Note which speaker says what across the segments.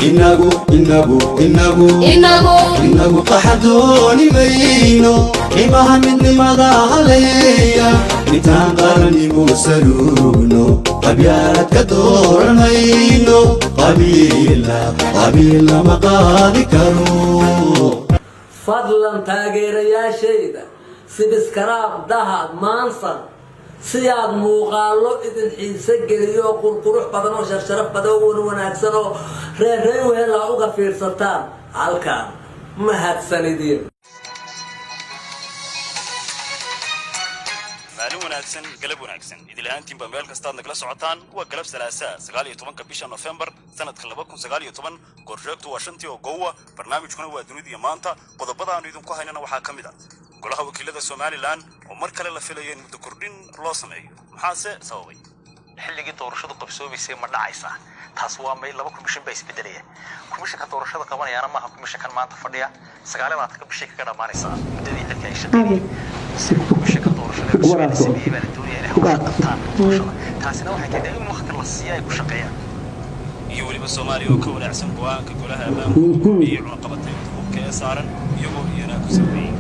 Speaker 1: inagu qaxdooni mayno qiimaha midnimada haleeya intaan qaranimo saluugno qabyaalad ka dooranayno qabiila ma qaadi karo
Speaker 2: fadlan taageerayaashayda sibiskaraab dahad maansan siyaad muuqaalo idin xiise geliyo qurqurux badan oo sharaf badan oo wanaagsan oo reer weela uga fiirsataan halkaan mahadsanidin
Speaker 3: maalin wanaagsan galab wanaagsan idil ahaantiin baa meel kasta nagala socotaan waa galab salaasa 19 bisha November sanadka 2019 qorjoogtu waa shantii oo goowa barnaamijkuna waa dunida maanta qodobada aan idinku haynana waxa kamid ah golaha wakiilada Soomaaliland oo mar kale la filayo in muddo kordhin loo sameeyo maxaase sababay xilligii doorashadu qabsoomaysay ma dhacaysa taas waa may 2 komishan bay isbedelayeen komishanka doorashada qabanayana maaha komishankan maanta fadhiya 9 bisha ka dhamaanaysa muddadii la kay shaqeeyay komishanka doorashada isbedelayay baa doonaya inay qabtaan taasina waxay tahay in waqti la siiyay ku shaqeeyaan iyo waliba Soomaaliya oo ka wanaagsan go'aanka golaha ammaanka iyo cunaqabatay hubka ee saaran iyagoo iyana ku sameeyay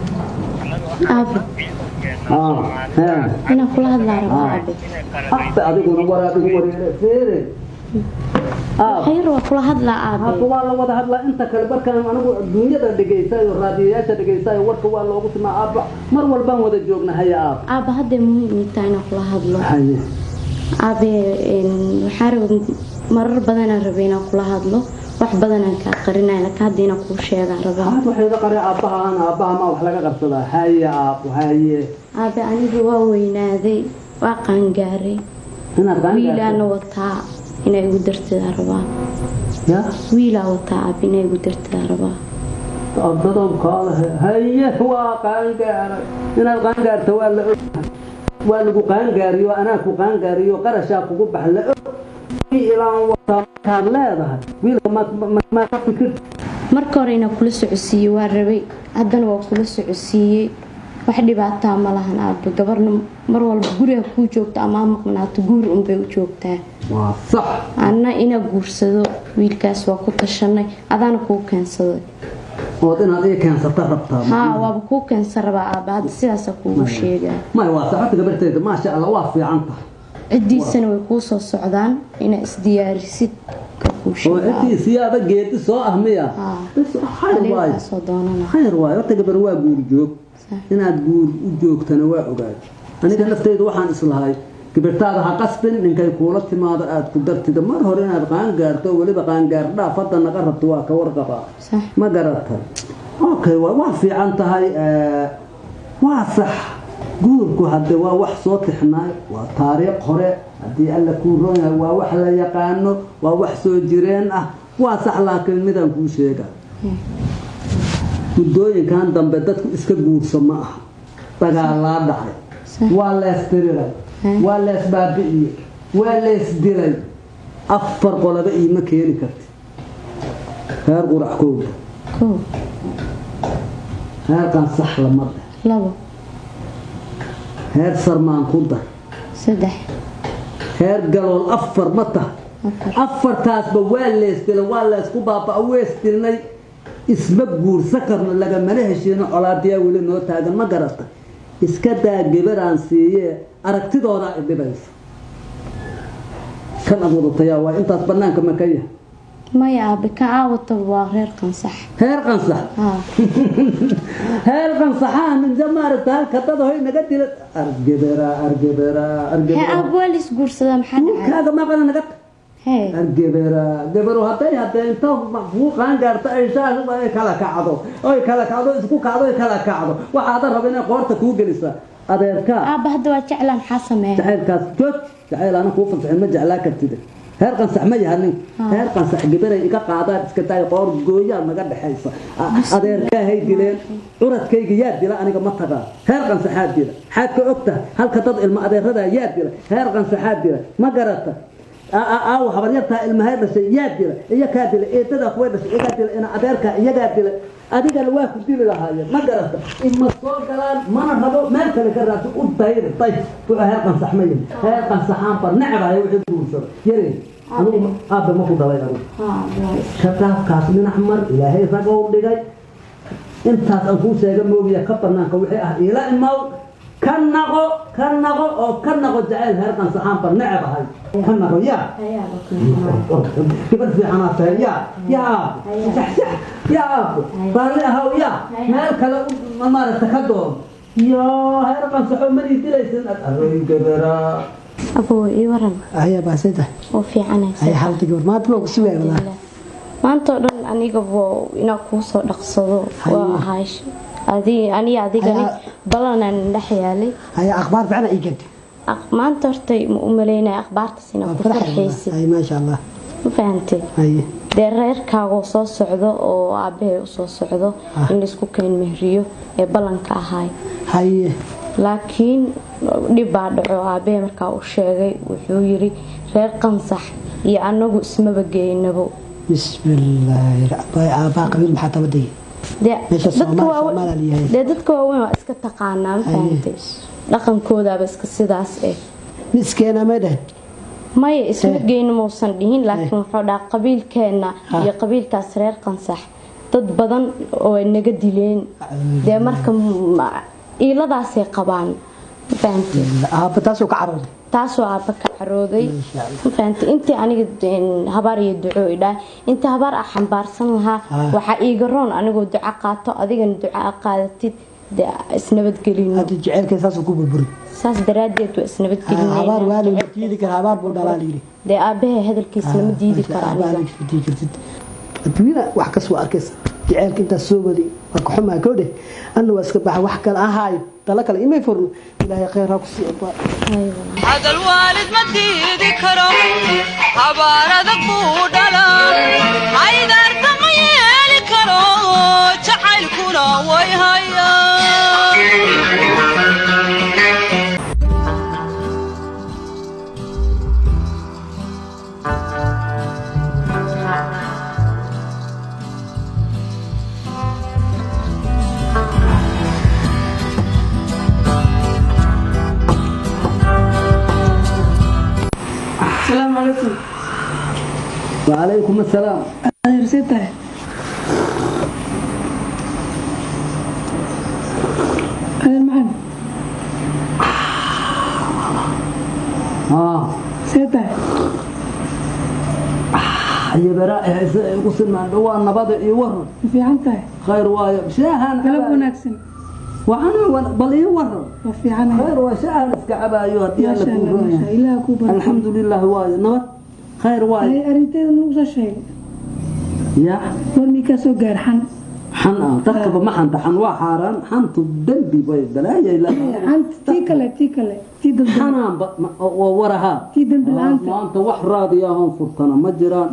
Speaker 4: أنا كل هذا العرب
Speaker 5: أديكون ورا أديكون فيري
Speaker 4: خير وكل هذا العرب
Speaker 5: هذا وده هذا أنت كلبر كان أنا الدنيا تدقيساي والراديات تدقيساي وركوا الله قلت ما أب مر والبان وده جوجنا هي
Speaker 4: أب هذا مهم تاعنا كل هذا أب حارب مر بدنا ربينا كل هذا wax badan ka qarinayna ka hadina ku sheegan rabaa
Speaker 5: waxay qari aabaha ma wax laga qabsada haya haye
Speaker 4: aabe anigu waa weynaaday waa qangaaray wiilana wataa inay ugu dartida rabaa
Speaker 5: ya
Speaker 4: wiila wataa inay ugu dartida rabaa
Speaker 5: dadom qaal haye waa qangaaray inaad qangaarto waa lagu qangaariyo ana ku qangaariyo qarasha kugu baxla ilaan wata ka leedahay wiilka ma ka fikir
Speaker 4: marka hore ina kula socodsiiyay waa rabay haddana waa kula socodsiiyay wax dhibaato ma lahan aabbo gabarna mar walba guriga ku joogto ama maqnaato guur un bay u joogtaa
Speaker 5: waa sax
Speaker 4: anna ina guursado wiilkaas waa ku tashanay adana ku keensaday
Speaker 5: oo inaad ay keensata rabtaa
Speaker 4: waa ku keensan rabaa aabba hadda sidaas ku sheegaa
Speaker 5: ma waa saxta gabarteeda ma sha Allah waa fiican tahay
Speaker 4: cidiisana way ku soo socdaan ina isdiyaarisid ka ku sheegaa
Speaker 5: oo cidiisiyaada geed soo ahmiya khayr waay waqti gabar waa guur joog inaad guur u joogtana waa ogaad aniga naftayda waxaan islahay gabartaada ha qasbin ninkay kuula timaado aad ku dartida mar hore inaad qaan gaarto waliba qaan gaar dhaafada naga rabto waa ka warqaba ma garatay okay waa fiican tahay waa sax guurku hadda waa wax soo tixnaa waa taariikh hore hadii alla ku roonyahay waa wax la yaqaano waa wax soo jireen ah waa sax laakiin midaan ku sheega mudooyinkan dambe dadku iska guurso ma aha dagaal la dhacay waa la isdiray waa la isbaabi'iyay waa la isdiray afar qolaba ima keeni karti heer qurac kooda heer kan sax la mar
Speaker 4: labo
Speaker 5: heer sarmaan ku dar
Speaker 4: saddex
Speaker 5: heer galool afar mata afartaasba waa leestilay waa la isku baabaa weestilnay isma guursa karno laga mala heshiino colaadiya wali noo taagan ma garata iska daa gabaraan siiyee aragtidooda dhibaysa kan abuurtaya waa intaas banaanka ma ka yahay
Speaker 4: ما يا بكعاوة وغير قنصح
Speaker 5: هير قنصح هير قنصحان من زمان تال كتده هي نقدر أرجبرا
Speaker 4: هي أول يسقور سلام حنا
Speaker 5: هذا ما قلنا نقدر
Speaker 4: هي
Speaker 5: أرجبرا هتى أنت مفهوم كان قرط إنسان كلا كعضو أي كلا كعضو إسكو كعضو كلا كعضو وهذا ربنا قارت كوجلسة هذا يركع
Speaker 4: بهدوا تعلم حسمه
Speaker 5: تعال كاس جد تعال أنا كوفن في المجال لا كتده هير قنصح ما يهني هير قنصح جبري إيكا قاعدة إسكتاي قار جويا ما قد حيصة أدير كهي دليل عرض كي جياد دلا أنا كم تقع هير قنصح حاد دلا حاد كأكتة هل كتض المقدر هذا ياد دلا هير قنصح حاد دلا ما قرأت أو حبريتها المهير بس ياد دلا إيا كادلا إيه تدا خوي بس إيا كادلا أنا أدير كياد دلا أديك الواحد دلا لها ما قرأت إما الصور كلام ما نهضو ما كان كرات والطير طيب هير قنصح مين هير قنصح عمبر نعبة يوجد دوسر يري أنا أبى ما كنت ضايع شتى كاسمين أحمر إلهي رجعوا لجاي أنت أقول سيجمع ويا كبرنا كوحي إلى الماء كنغو أو كنغو جعل هرقان صحان برنعب هاي كنغو يا كيف في حماسة يا طالع هو يا ما الكلام ما رتكدهم يا هرقان صحون من يدلسن أروي جبرا
Speaker 4: أبو يورن
Speaker 6: هيا بسيطة
Speaker 4: وفي عنا
Speaker 6: هيا حاولت تقول ما تبغى سوي والله
Speaker 4: ما أنت أردن أني قبوا إنا كوسو نقصدو وهايش أني قال بلنا نحيالي
Speaker 6: هيا أخبار فعلا إيجاد
Speaker 4: ما أنت أرتي مؤملين أخبار تسينا كفر حيسي
Speaker 6: هيا ما شاء الله
Speaker 4: ما فهمتي
Speaker 6: هيا
Speaker 4: dereer kaago soo socdo oo aabahay u soo socdo in isku keen mehriyo ee balanka ahay
Speaker 6: هيا
Speaker 4: laakiin dhib baa dhaco aabahay markaa uu sheegay wuxuu yiri reer qansax iyo anagu ismaba geynabo
Speaker 6: بسم الله أبا قبيل محطة بدي
Speaker 4: dadka waaweyn waa iska taqaanaa ma fahantay dhaqankoodaaba iska sidaas
Speaker 6: مسكينة مدى
Speaker 4: maya isma geyno muusan dhihin laakiin wuxuu dhaca qabiilkeena iyo qabiilkaas reer qansax dad badan oo naga dileen dee marka iiladaasay qabaan ma fahantay
Speaker 6: أبا تاسو كعرض
Speaker 4: taasoo aaba ka carooday ma fahantay intii aniga habaar iyo duco idhaa inta habaar ah xambaarsan lahaa waxaa iiga roon anigoo duco qaato adigana duco qaadatid isnabadgelino
Speaker 6: هذا جعل كيساس وكوب
Speaker 4: saas daraadeed waa isnabadgelinayna
Speaker 6: habaar waali diidi kara habaar buu dhalaaliyay
Speaker 4: dee aabahay hadalkiisa lama diidi karo
Speaker 6: adduunyada wax ka soo arkaysa jaceelka inta soo wadi waa ku xumaa koode anna waa iska baxa wax kale ahaay tala kale imay furno ilaahay khayr ha ku sii baa
Speaker 7: هذا الوالد ما تيدي كرم حبارة بودلا عيدا ارتمي كرو تعال كرا ويهيا
Speaker 8: السلام عليكم.
Speaker 5: وعليكم السلام.
Speaker 8: أنا رسيتها. أنا معنا. رسيتها.
Speaker 5: يا براء وصلنا دوار نبض يورن.
Speaker 8: في عنتها.
Speaker 5: خير وايد شاهن.
Speaker 8: قلب ونكسن.
Speaker 5: وأنا بل يورن.
Speaker 8: وفي عنها.
Speaker 5: خير وشاهن اسكعبا يورد يلا كوبا. الحمد لله وايد نبض. خير وايد.
Speaker 8: هاي أرنتين نوصل شيء.
Speaker 5: يا.
Speaker 8: ورمي كاسو جارحن.
Speaker 5: حن تركب ما حن تحن وحارن حن تدبي بيد لا يا لا.
Speaker 8: حن تيكله تيدل.
Speaker 5: حنان وورها.
Speaker 8: تيدل بالعنت.
Speaker 5: ما أنت وحراضي يا هون فرطنا مجران.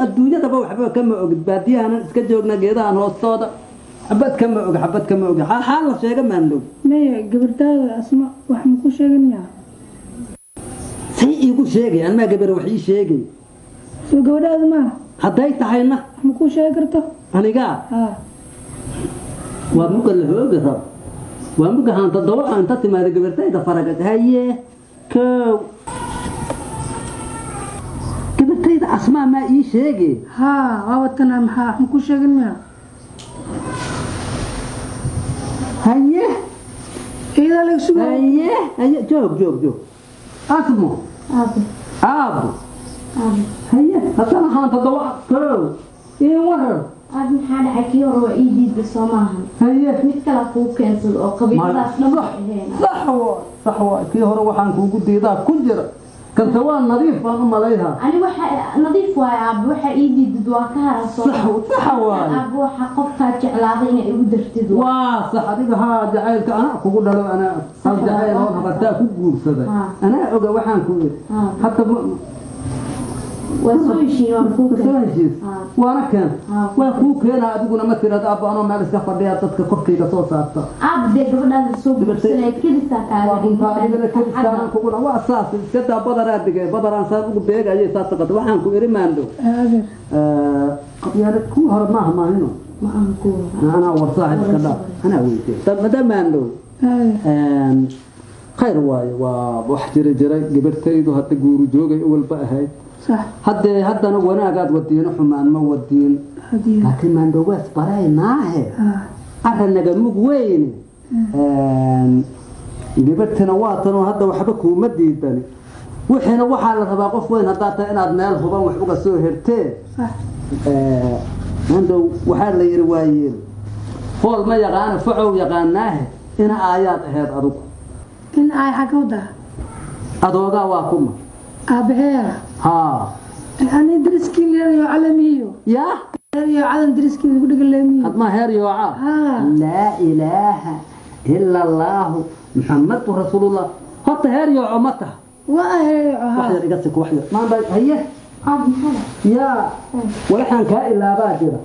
Speaker 5: الدنيا تبغى حبة كم عقد بعديها أنا إسكجونا جيدا أنا والصادة. حبة كم عقد حال شيء ما عنده.
Speaker 8: ما قبرتها أسماء وحمكو شيء منها.
Speaker 5: يقول شيء أنا ما قبر وحي شيء.
Speaker 8: شو قبر هذا ما؟
Speaker 5: حدايت حينا.
Speaker 8: حمكو شيء قرته.
Speaker 5: أنا قا. وأبوك اللي هو قصر. وأبوك هان تدور أنت تما قبرتها إذا فرقت هاي كو. قبرتها إذا أسماء ما إيه شيء.
Speaker 8: وابتنا محا حمكو شيء منها.
Speaker 5: هاي.
Speaker 8: إذا لك شو؟
Speaker 5: هاي جوب. أسمو. أبو. هيا هذا هان تدور كو. إيه ورر.
Speaker 4: aad maxaa dhacay kii hore waa ii diidba soo maahan mid kale kuu keensado oo qabiiladaas dhan
Speaker 5: صح kii hore waxaan kuugu diidaa ku jira kanta waa nadiif baan u malayhaa
Speaker 4: ani waxa nadiif waay aab waxa ii diidid waa ka haran soo
Speaker 5: صح waay
Speaker 4: aab waxa qofka jeclaaday inay igu dartid
Speaker 5: waa sax adiga ha jacaylka ana kugu dhalo ana hal jacayl oo habartaa ku guursaday ana oga waxaan ku hatta وانا كان واخوك هنا ادغنا مثلا اب انا ما اسك فديا dadka korkayga soo saarta
Speaker 4: ab de gabadha soo gudbisay kidisa kaaga
Speaker 5: inta adiga kidisa kugu waa asaas iska daa badaraan saan ugu beegayay saasaqad waxaan ku iri maando qabyaalad ku hor ma ahmaahino
Speaker 4: ma aan ku
Speaker 5: ana warsaaxid kada ana weeytay tabada maando خير واي wax jiray gabartaydu hadda guuru joogay walba ahayd
Speaker 8: صح
Speaker 5: haddana wanaagaad wadiino xumaan ma wadiin
Speaker 8: هدي
Speaker 5: laakiin maandhowaas baraynaahe aranaga mug weyne gabadhana waa tanoo hadda waxba kuuma diidani wixiina waxaa la rabaa qof weyn haddaad tahay inaad meel huban wax uga soo hertee
Speaker 8: صح
Speaker 5: maandhow waxaa la yidhi waayeel fool ma yaqaana facow yaqaanaahe ina aayaad aheyd adugu
Speaker 8: إن أي حاجة وده
Speaker 5: adoogaa waa kuma
Speaker 8: أبهر
Speaker 5: haa
Speaker 8: أنا درس كيل يا علميو
Speaker 5: yaa
Speaker 8: يا علم درس كيل يقول لك علميو
Speaker 5: hadmaa heer yoocaa laa ilaaha ila allaahu muxamadu rasuulullah horta heer yooco ma taha wax yar iga siko wax yar maanta haye yaa waxaan kaa ilaabaa jira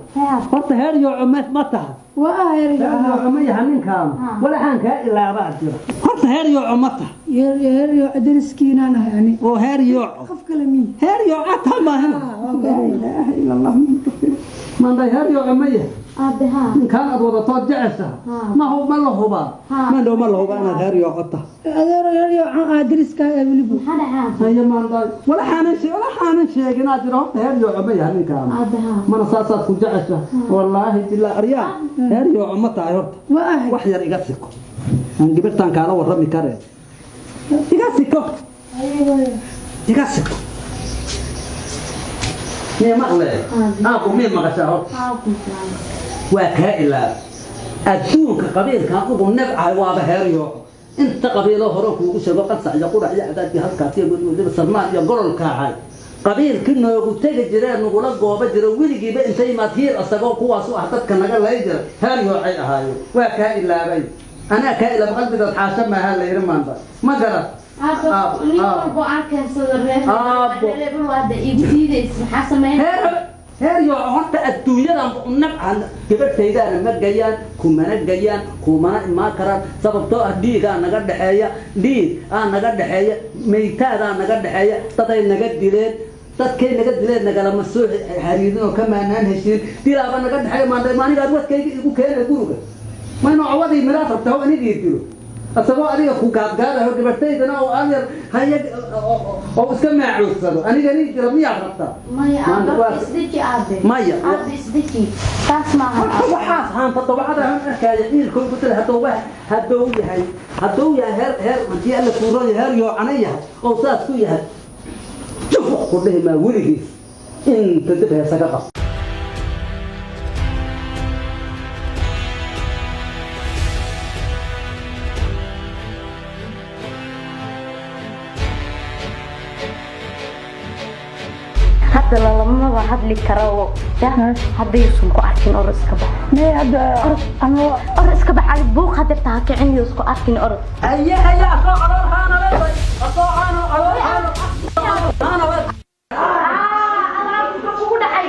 Speaker 5: horta heer yooco ma taha yooco ma yaha ninkaana waxaan kaa ilaabaa jira horta heer yooco ma taha
Speaker 8: يا درس كينا أنا يعني
Speaker 5: oo heer yooco
Speaker 8: خف كلامي
Speaker 5: heer yooca taa maahan laa ilaaha ila allah maanta heer yooco ma yaha
Speaker 4: aabaha
Speaker 5: ninkaan aad wadatood jeceshaha ma la hubaa maandhow ma la hubaa inaad heer yooco taha
Speaker 8: يا درس كا أبليبو
Speaker 5: هيا ما نضاي ولا حانن شيء أنا أدري هم هريو عمي هني كام ما نصاصات كجعشة والله بالله أريان هريو عمتا عيرت وحير يقصكو أنا جبرتان كانوا ورمي كاره يقصكو يقصكو يا مغلى أبو مين مغشاه وكائلا أدوك قبيل كان أبو النبع وابه هريو انت قبيله هروك وشباب قصع يقول على عدد هالكاتي يقول سلمان يقول الكاعي قبيل كنا يقول تيجي جيران نقول لك جواب جرا ويلي بقى انت ما تهير أصدقوا قوة سوء حتى كنا قال لا يجرا هاي هو هاي وكائن لا بي أنا كائن بقلبي تتحاسب مع هلا يرمان بس ما جرى هريو هرت الدنيا نبع gabadhaydaana ma gayaan kumana gayaan kumana imaa karaan sababtoo ah dhiigaa naga dhexeeya naga dhexeeya maytaadaa naga dhexeeya daday naga dileen dadkay naga dileen nagalama soo xariirin oo ka maanaan heshiin dilaaba naga dhexeeya maanigaad wadkayga igu keena guriga mayno cawadii milaad rabtaa oo anigii dilo asagoo adiga ku gaadgaadaho gabadhaydana oo adyar haya oo iska maacuudsado anigani jira miyaad rabtaa maya waxaas haanta dabacada han arkaayo ciilkoy ku tala hadduu yahay heer haddii alla kuuran heer yoocana yahay oo saas ku yahay jufuq ku dhihi maa weligiis inta dib heesaga qab
Speaker 4: hadda lalama hadli karo hadday isu ku arkin or iska bax or iska bax ali buuq hadda taa kicin iyo isku arkin or
Speaker 5: هيا soo caloolhaana leeday soo caloolhaana
Speaker 4: kugu dhacay